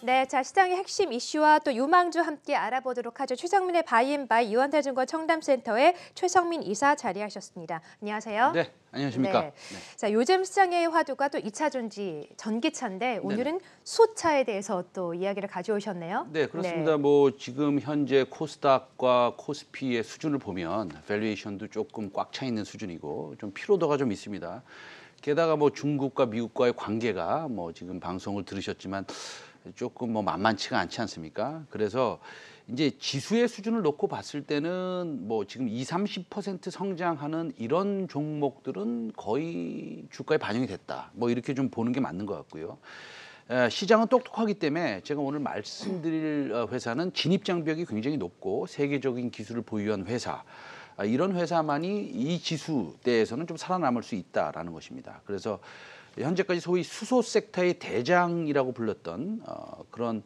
네, 자 시장의 핵심 이슈와 또 유망주 함께 알아보도록 하죠. 최성민의 바이앤바이 유한타증권 청담센터의 최성민 이사 자리하셨습니다. 안녕하세요. 네, 안녕하십니까. 네. 자, 요즘 시장의 화두가 또 2차 전지 전기차인데 오늘은 네네. 수소차에 대해서 또 이야기를 가져오셨네요. 네, 그렇습니다. 뭐 지금 현재 코스닥과 코스피의 수준을 보면 밸류에이션도 조금 꽉 차 있는 수준이고 좀 피로도가 좀 있습니다. 게다가 뭐 중국과 미국과의 관계가 뭐 지금 방송을 들으셨지만 조금 뭐 만만치가 않지 않습니까? 그래서 이제 지수의 수준을 놓고 봤을 때는 뭐 지금 20~30% 성장하는 이런 종목들은 거의 주가에 반영이 됐다. 뭐 이렇게 좀 보는 게 맞는 것 같고요. 시장은 똑똑하기 때문에 제가 오늘 말씀드릴 회사는 진입 장벽이 굉장히 높고 세계적인 기술을 보유한 회사. 이런 회사만이 이 지수대에서는 좀 살아남을 수 있다라는 것입니다. 그래서 현재까지 소위 수소 섹터의 대장이라고 불렸던 그런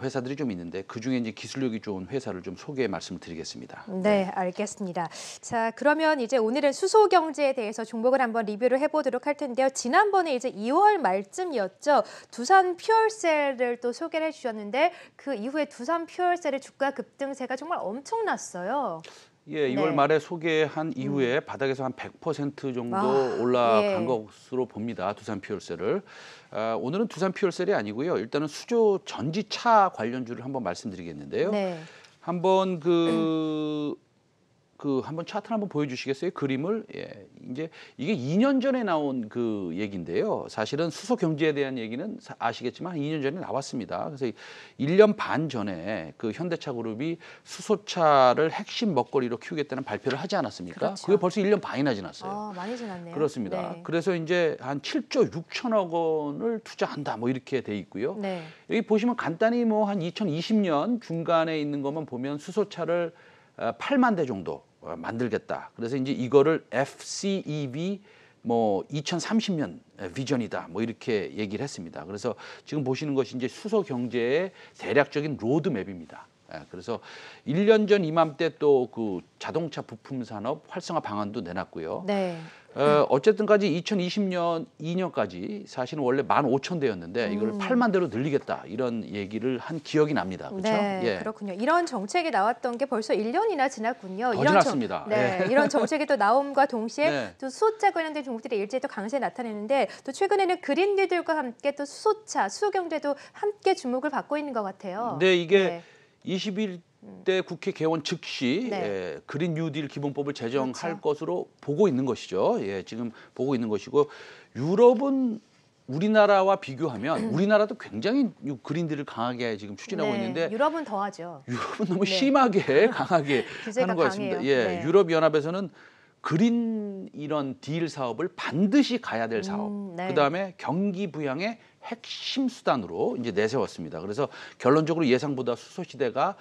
회사들이 좀 있는데 그중에 이제 기술력이 좋은 회사를 좀 소개 말씀드리겠습니다. 네, 알겠습니다. 자, 그러면 이제 오늘은 수소 경제에 대해서 종목을 한번 리뷰를 해보도록 할 텐데요. 지난번에 이제 2월 말쯤이었죠. 두산 퓨얼셀을 또 소개를 해주셨는데 그 이후에 두산 퓨얼셀의 주가 급등세가 정말 엄청났어요. 예, 2월 말에 소개한 이후에 바닥에서 한 100% 정도 올라간 것으로 봅니다. 두산 퓨얼셀을. 오늘은 두산 퓨얼셀이 아니고요. 일단은 수조 전지차 관련주를 한번 말씀드리겠는데요. 네. 한번 한번 차트를 한번 보여주시겠어요? 그림을. 예, 이제 이게 2년 전에 나온 그 얘기인데요. 사실은 수소 경제에 대한 얘기는 아시겠지만 2년 전에 나왔습니다. 그래서 1년 반 전에 그 현대차 그룹이 수소차를 핵심 먹거리로 키우겠다는 발표를 하지 않았습니까? 그렇죠. 그게 벌써 1년 반이나 지났어요. 많이 지났네요. 그렇습니다. 네. 그래서 이제 한 7조 6천억 원을 투자한다 뭐 이렇게 돼 있고요. 네. 여기 보시면 간단히 뭐 한 2020년 중간에 있는 것만 보면 수소차를 8만 대 정도 만들겠다. 그래서 이제 이거를 FCEV 뭐 2030년 비전이다. 뭐 이렇게 얘기를 했습니다. 그래서 지금 보시는 것이 이제 수소 경제의 대략적인 로드맵입니다. 그래서 1년 전 이맘때 또 그 자동차 부품 산업 활성화 방안도 내놨고요. 네. 어쨌든까지 2020년 2년까지 사실은 원래 15,000대였는데 이걸 8만 대로 늘리겠다 이런 얘기를 한 기억이 납니다. 그렇죠? 네, 예. 그렇군요. 이런 정책이 나왔던 게 벌써 1년이나 지났군요. 더 지났습니다. 네, 이런 정책이 또 나옴과 동시에 네. 또 수소차 관련된 종목들이 일제히 또 강세 나타내는데 또 최근에는 그린뉴딜과 함께 또 수소차, 수소 경제도 함께 주목을 받고 있는 것 같아요. 네, 이게 21대 국회 개원 즉시 그린 뉴딜 기본법을 제정할 것으로 보고 있는 것이죠. 예, 지금 보고 있는 것이고 유럽은 우리나라와 비교하면 우리나라도 굉장히 그린딜을 강하게 지금 추진하고 있는데 유럽은 더하죠. 유럽은 너무 심하게 강하게 하는 것 같습니다. 예, 유럽 연합에서는 그린 이런 딜 사업을 반드시 가야 될 사업. 그다음에 경기 부양의 핵심 수단으로 이제 내세웠습니다. 그래서 결론적으로 예상보다 수소 시대가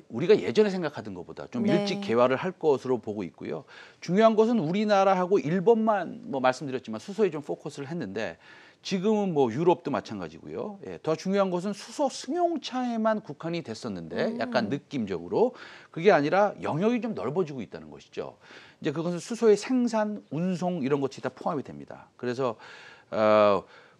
우리가 예전에 생각하던 것보다 좀 일찍 개화를 할 것으로 보고 있고요. 중요한 것은 우리나라하고 일본만 뭐 말씀드렸지만 수소에 좀 포커스를 했는데 지금은 뭐 유럽도 마찬가지고요. 예, 더 중요한 것은 수소 승용차에만 국한이 됐었는데 약간 느낌적으로 그게 아니라 영역이 좀 넓어지고 있다는 것이죠. 이제 그것은 수소의 생산, 운송 이런 것이 다 포함이 됩니다. 그래서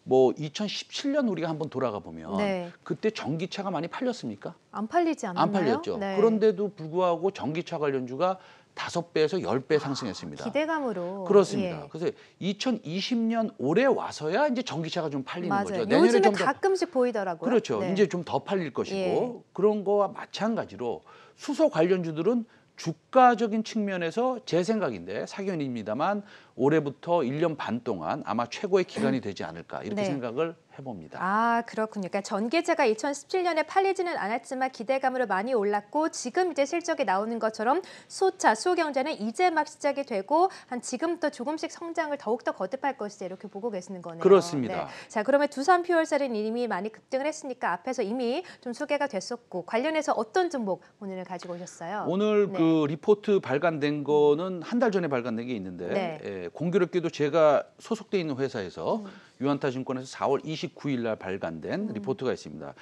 뭐 2017년 우리가 한번 돌아가 보면 그때 전기차가 많이 팔렸습니까? 안 팔리지 않았나요? 안 팔렸죠. 그런데도 불구하고 전기차 관련주가 5배에서 10배 상승했습니다. 기대감으로. 그렇습니다. 그래서 2020년 올해 와서야 이제 전기차가 좀 팔리는 거죠. 요즘에 좀 가끔씩 보이더라고요. 그렇죠. 이제 좀 더 팔릴 것이고 그런 거와 마찬가지로 수소 관련주들은 주가적인 측면에서 제 생각인데 사견입니다만 올해부터 1년 반 동안 아마 최고의 기간이 되지 않을까 이렇게 생각을 해봅니다. 아, 그렇군요. 그러니까 전기차가 2017년에 팔리지는 않았지만 기대감으로 많이 올랐고 지금 이제 실적이 나오는 것처럼 수소차, 수소 경제는 이제 막 시작이 되고 한 지금부터 조금씩 성장을 더욱더 거듭할 것이다 이렇게 보고 계시는 거네요. 그렇습니다. 네. 자, 그러면 두산 퓨얼셀은 이미 많이 급등을 했으니까 앞에서 이미 좀 소개가 됐었고 관련해서 어떤 종목 오늘 가지고 오셨어요? 오늘 그 리포트 발간된 거는 한 달 전에 발간된 게 있는데 공교롭게도 제가 소속돼 있는 회사에서 유한타증권에서 4월 29일 날 발간된 리포트가 있습니다.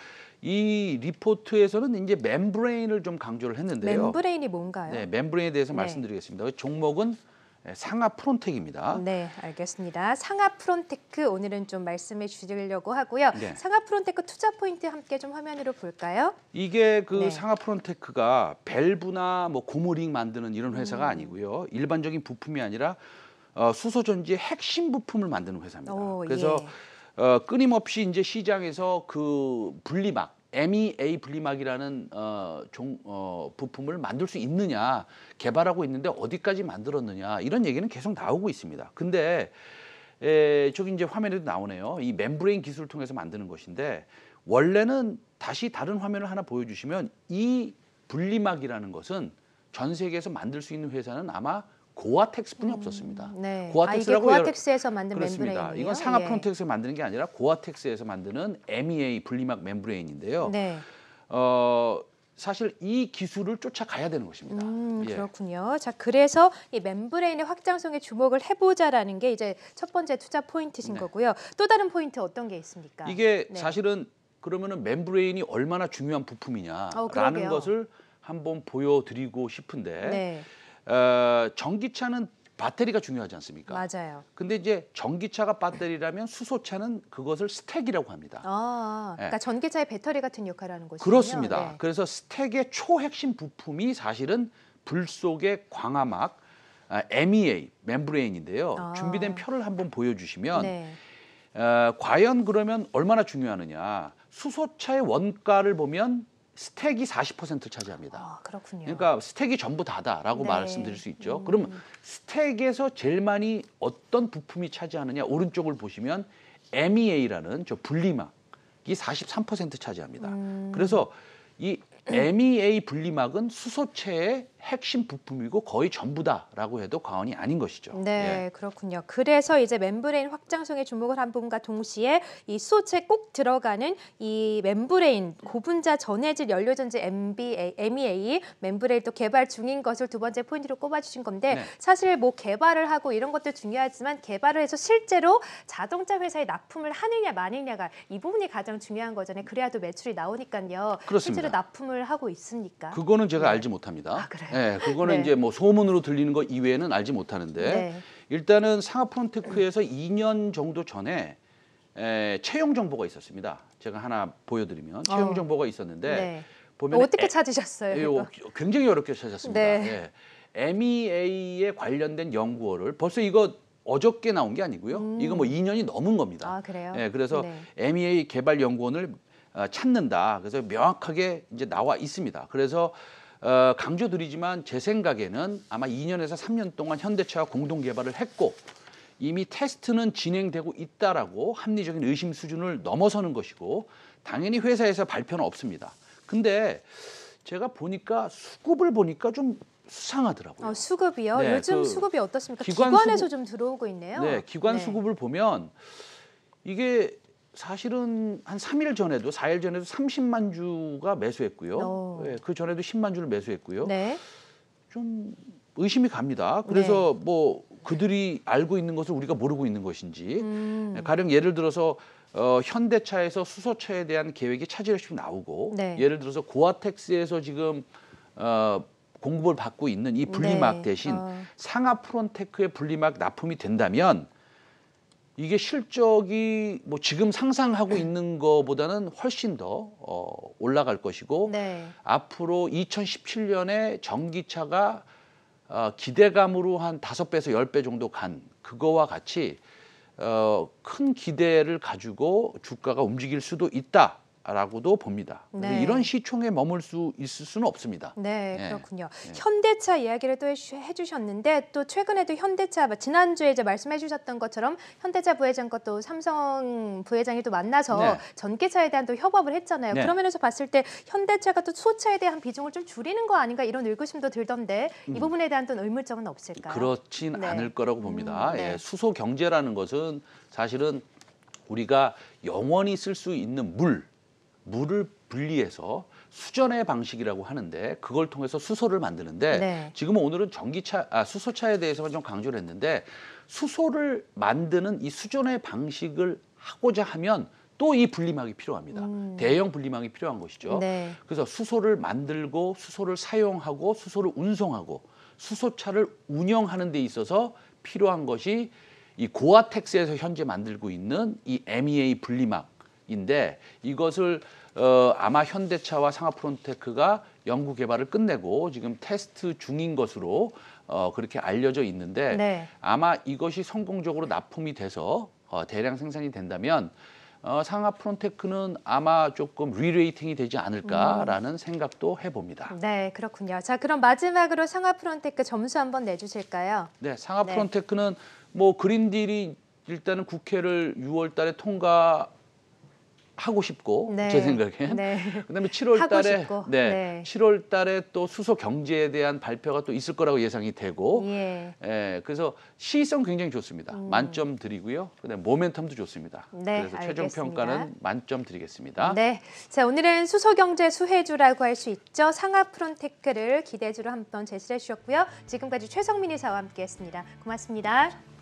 이 리포트에서는 이제 멤브레인을 좀 강조를 했는데요. 멤브레인이 뭔가요? 네, 멤브레인에 대해서 말씀드리겠습니다. 종목은 상하 프론텍입니다. 네, 알겠습니다. 상하 프론테크 오늘은 좀 말씀해 주시려고 하고요. 네. 상하 프론테크 투자 포인트 함께 좀 화면으로 볼까요? 이게 그 네. 상하 프론테크가 밸브나 뭐 고무링 만드는 이런 회사가 아니고요. 일반적인 부품이 아니라 수소 전지의 핵심 부품을 만드는 회사입니다. 오, 그래서 예. 끊임없이 이제 시장에서 그 분리막 MEA 분리막이라는 부품을 만들 수 있느냐 개발하고 있는데 어디까지 만들었느냐 이런 얘기는 계속 나오고 있습니다. 근데 저기 이제 화면에도 나오네요. 이 멤브레인 기술을 통해서 만드는 것인데 원래는 다시 다른 화면을 하나 보여주시면 이 분리막이라는 것은 전 세계에서 만들 수 있는 회사는 아마 고아텍스뿐이 없었습니다. 네. 고아텍스라고 이게 고아텍스에서 만든 그렇습니다. 멤브레인이에요. 이건 상하 예. 프론텍스에서 만드는 게 아니라 고아텍스에서 만드는 MEA 분리막 멤브레인인데요. 네. 사실 이 기술을 쫓아가야 되는 것입니다. 예. 그렇군요. 자, 그래서 이 멤브레인의 확장성에 주목을 해보자라는 게 이제 첫 번째 투자 포인트신 네. 거고요. 또 다른 포인트 어떤 게 있습니까? 이게 네. 사실은 그러면은 멤브레인이 얼마나 중요한 부품이냐라는 그러게요. 것을 한번 보여드리고 싶은데 네, 전기차는 배터리가 중요하지 않습니까? 맞아요. 근데 이제 전기차가 배터리라면 수소차는 그것을 스택이라고 합니다. 그러니까 전기차의 배터리 같은 역할을 하는 것이군요. 그렇습니다. 네. 그래서 스택의 초핵심 부품이 사실은 불 속의 광화막 MEA 멤브레인인데요. 준비된 표를 한번 보여주시면 네. 과연 그러면 얼마나 중요하느냐. 수소차의 원가를 보면 스택이 40%를 차지합니다. 그렇군요. 그러니까 스택이 전부 다다라고 네. 말씀드릴 수 있죠. 그럼 스택에서 제일 많이 어떤 부품이 차지하느냐 오른쪽을 보시면 MEA라는 저 분리막이 43% 차지합니다. 그래서 이 MEA 분리막은 수소체의 핵심 부품이고 거의 전부다라고 해도 과언이 아닌 것이죠. 네, 그렇군요. 그래서 이제 멤브레인 확장성에 주목을 한 부분과 동시에 이 수소체 꼭 들어가는 이 멤브레인 고분자 전해질 연료전지 MEA 멤브레인 또 개발 중인 것을 두 번째 포인트로 꼽아주신 건데 네. 사실 뭐 개발을 하고 이런 것도 중요하지만 개발을 해서 실제로 자동차 회사에 납품을 하느냐 마느냐가 이 부분이 가장 중요한 거잖아요. 그래야 또 매출이 나오니까요. 그렇습니다. 실제로 납품을 하고 있습니까? 그거는 제가 네. 알지 못합니다. 아, 그래요? 네, 그거는 네. 이제 뭐 소문으로 들리는 것 이외에는 알지 못하는데 네. 일단은 상하 프론테크에서 2년 정도 전에 채용 정보가 있었습니다. 제가 하나 보여드리면 채용 정보가 있었는데 네. 보면 어떻게 찾으셨어요? 이거? 굉장히 어렵게 찾았습니다. 네. MEA에 관련된 연구어를 벌써 이거 어저께 나온 게 아니고요. 이거 뭐 2년이 넘은 겁니다. 아, 그래요? 네, 그래서 네. MEA 개발 연구원을 찾는다. 그래서 명확하게 이제 나와 있습니다. 그래서 강조드리지만 제 생각에는 아마 2년에서 3년 동안 현대차와 공동 개발을 했고 이미 테스트는 진행되고 있다라고 합리적인 의심 수준을 넘어서는 것이고 당연히 회사에서 발표는 없습니다. 근데 제가 보니까 수급을 보니까 좀 수상하더라고요. 수급이요? 네, 요즘 그 수급이 어떻습니까? 기관 기관에서 수급- 좀 들어오고 있네요. 네, 기관 네. 수급을 보면 이게 사실은 한 3일 전에도 4일 전에도 30만 주가 매수했고요. 네, 그 전에도 10만 주를 매수했고요. 네. 좀 의심이 갑니다. 그래서 뭐 그들이 알고 있는 것을 우리가 모르고 있는 것인지 가령 예를 들어서 현대차에서 수소차에 대한 계획이 차질없이 나오고 네. 예를 들어서 고아텍스에서 지금 공급을 받고 있는 이 분리막 네. 대신 상하 프론테크의 분리막 납품이 된다면 이게 실적이 뭐 지금 상상하고 있는 것보다는 훨씬 더 올라갈 것이고 네. 앞으로 2017년에 전기차가 기대감으로 한 5배에서 10배 정도 간 그거와 같이 큰 기대를 가지고 주가가 움직일 수도 있다라고도 봅니다. 근데 네. 이런 시총에 머물 수 있을 수는 없습니다. 네, 네. 그렇군요. 네. 현대차 이야기를 또 해주셨는데 또 최근에도 현대차 지난주에 이제 말씀해주셨던 것처럼 현대차 부회장과 또 삼성 부회장이 또 만나서 네. 전기차에 대한 또 협업을 했잖아요. 네. 그런 면에서 봤을 때 현대차가 또 수소차에 대한 비중을 좀 줄이는 거 아닌가 이런 의구심도 들던데 이 부분에 대한 또 의문점은 없을까요? 그렇진 네. 않을 거라고 봅니다. 네. 예, 수소 경제라는 것은 사실은 우리가 영원히 쓸 수 있는 물을 분리해서 수전의 방식이라고 하는데 그걸 통해서 수소를 만드는데 네. 지금은 오늘은 수소차에 대해서만 좀 강조를 했는데 수소를 만드는 이 수전의 방식을 하고자 하면 또 이 분리막이 필요합니다. 대형 분리막이 필요한 것이죠. 네. 그래서 수소를 만들고 수소를 사용하고 수소를 운송하고 수소차를 운영하는 데 있어서 필요한 것이 이 고아텍스에서 현재 만들고 있는 이 MEA 분리막인데 이것을 아마 현대차와 상하프론테크가 연구 개발을 끝내고 지금 테스트 중인 것으로 그렇게 알려져 있는데 네. 아마 이것이 성공적으로 납품이 돼서 대량 생산이 된다면 상하프론테크는 아마 조금 리레이팅이 되지 않을까라는 생각도 해봅니다. 네, 그렇군요. 자, 그럼 마지막으로 상하프론테크 점수 한번 내주실까요? 네, 상하프론테크는 뭐 그린딜이 일단은 국회를 6월 달에 통과하고 싶고 네. 제 생각엔 네. 그다음에 7월 하고 달에 싶고. 네, 네. 7월 달에 또 수소 경제에 대한 발표가 또 있을 거라고 예상이 되고 예. 그래서 시의성 굉장히 좋습니다. 만점 드리고요. 그다음에 모멘텀도 좋습니다. 네, 그래서 최종 알겠습니다. 평가는 만점 드리겠습니다. 네, 자 오늘은 수소경제 수혜주라고 할 수 있죠. 상하프론테크를 기대주로 한번 제시해 주셨고요. 지금까지 최성민 이사와 함께했습니다. 고맙습니다.